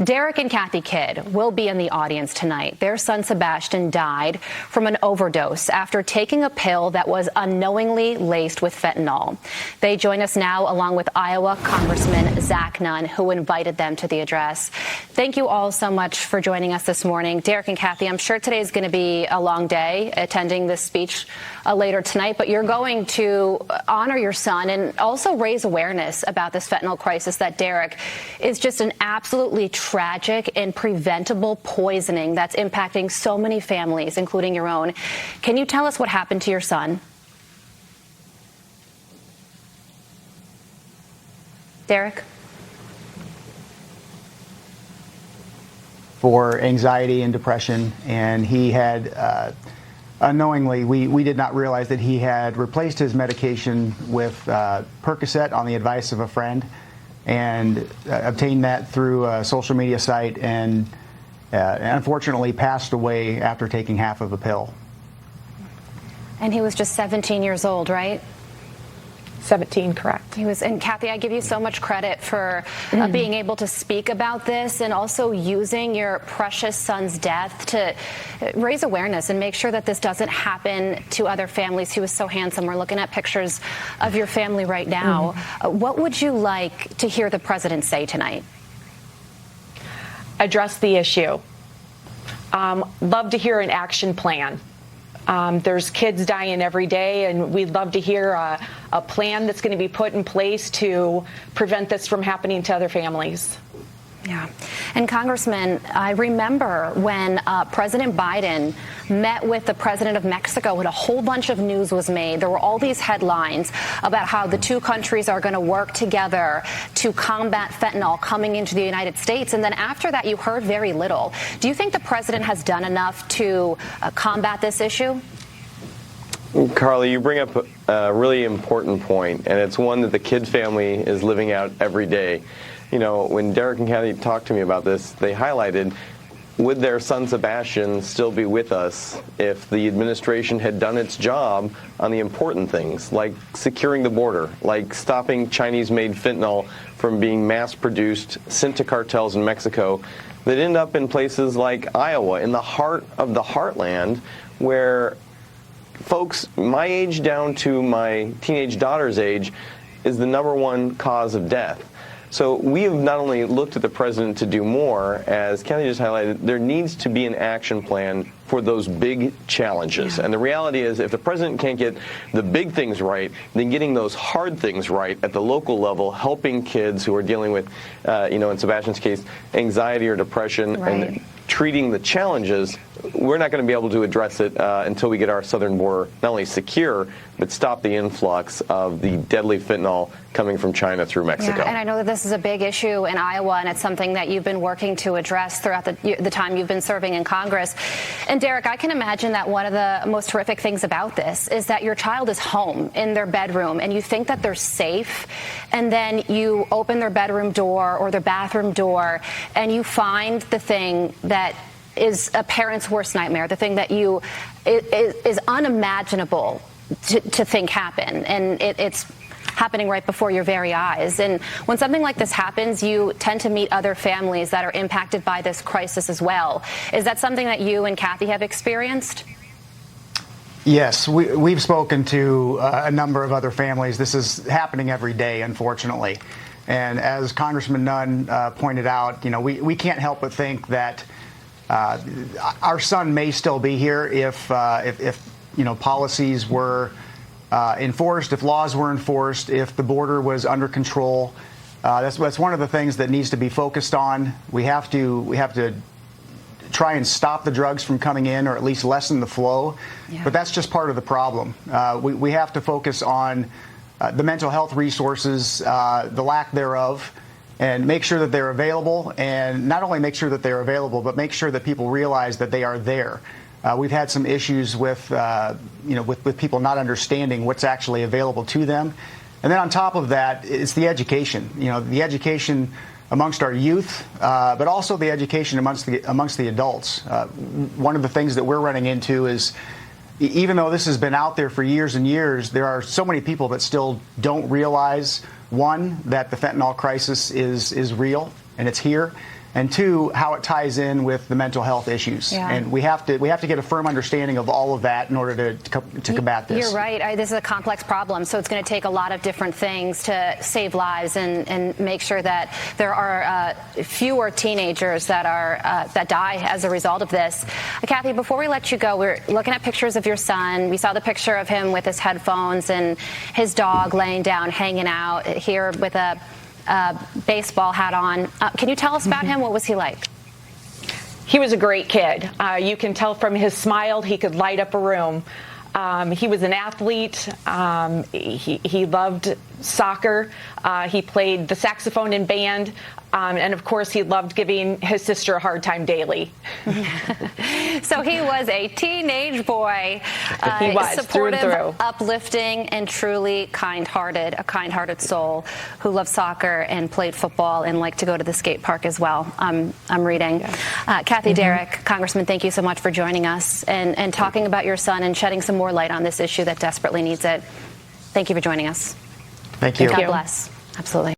Derek and Kathy Kidd will be in the audience tonight. Their son Sebastian died from an overdose after taking a pill that was unknowingly laced with fentanyl. They join us now along with Iowa Congressman Zach Nunn, who invited them to the address. Thank you all so much for joining us this morning. Derek and Kathy, I'm sure today is going to be a long day attending this speech later tonight, but you're going to honor your son and also raise awareness about this fentanyl crisis that, Derek, is just an absolutely tragic and preventable poisoning that's impacting so many families, including your own. Can you tell us what happened to your son? Derek? For anxiety and depression, and he had unknowingly, we did not realize that he had replaced his medication with Percocet on the advice of a friend, and obtained that through a social media site, and unfortunately passed away after taking half of a pill. And he was just 17 years old, right? 17, correct. He was, and Kathy, I give you so much credit for being able to speak about this and also using your precious son's death to raise awareness and make sure that this doesn't happen to other families. He was so handsome. We're looking at pictures of your family right now. What would you like to hear the president say tonight? Address the issue. Love to hear an action plan. There's kids dying every day, and we'd love to hear a plan that's going to be put in place to prevent this from happening to other families. Yeah. And Congressman, I remember when President Biden met with the president of Mexico and a whole bunch of news was made. There were all these headlines about how the two countries are going to work together to combat fentanyl coming into the United States. And then after that, you heard very little. Do you think the president has done enough to combat this issue? Carly, you bring up a really important point, and it's one that the Kidd family is living out every day. You know, when Derek and Kathy talked to me about this, they highlighted, would their son Sebastian still be with us if the administration had done its job on the important things, like securing the border, like stopping Chinese-made fentanyl from being mass-produced, sent to cartels in Mexico, that end up in places like Iowa, in the heart of the heartland, where folks my age down to my teenage daughter's age is the #1 cause of death. So we have not only looked at the president to do more, as Kathy just highlighted, there needs to be an action plan for those big challenges. And the reality is, if the president can't get the big things right, then getting those hard things right at the local level, helping kids who are dealing with, in Sebastian's case, anxiety or depression, and treating the challenges, we're not going to be able to address it until we get our southern border not only secure, but stop the influx of the deadly fentanyl coming from China through Mexico. Yeah, and I know that this is a big issue in Iowa, and it's something that you've been working to address throughout the time you've been serving in Congress. And Derek, I can imagine that one of the most horrific things about this is that your child is home in their bedroom, and you think that they're safe, and then you open their bedroom door or their bathroom door, and you find the thing that is a parent's worst nightmare, the thing that is unimaginable to think happen, and it's happening right before your very eyes. And when something like this happens, you tend to meet other families that are impacted by this crisis as well. Is that something that you and Kathy have experienced? Yes, we've spoken to a number of other families. This is happening every day, unfortunately. And as Congressman Nunn pointed out, we can't help but think that our son may still be here if policies were enforced, if laws were enforced, if the border was under control. That's one of the things that needs to be focused on. We have to try and stop the drugs from coming in, or at least lessen the flow. Yeah. But that's just part of the problem. We have to focus on the mental health resources, the lack thereof, and make sure that they're available, and not only make sure that they're available, but make sure that people realize that they are there. We've had some issues with people not understanding what's actually available to them. And then on top of that, it's the education. The education amongst our youth, but also the education amongst the adults. One of the things that we're running into is, even though this has been out there for years and years, there are so many people that still don't realize, one, that the fentanyl crisis is real and it's here, and two, how it ties in with the mental health issues. Yeah. And we have to get a firm understanding of all of that in order to combat this. You're right. This is a complex problem, so it's going to take a lot of different things to save lives and make sure that there are fewer teenagers that die as a result of this. Kathy, before we let you go, we're looking at pictures of your son. We saw the picture of him with his headphones and his dog laying down, hanging out here with a baseball hat on. Can you tell us about him? What was he like? He was a great kid. You can tell from his smile, he could light up a room. He was an athlete. He loved soccer. He played the saxophone in band. And of course, he loved giving his sister a hard time daily. So he was a teenage boy. He was, supportive, through and through. uplifting, and truly kind-hearted, a kind-hearted soul who loved soccer and played football and liked to go to the skate park as well. I'm reading. Yeah. Kathy Derrick, Congressman, thank you so much for joining us and talking about your son and shedding some more light on this issue that desperately needs it. Thank you for joining us. Thank you. God bless. Absolutely.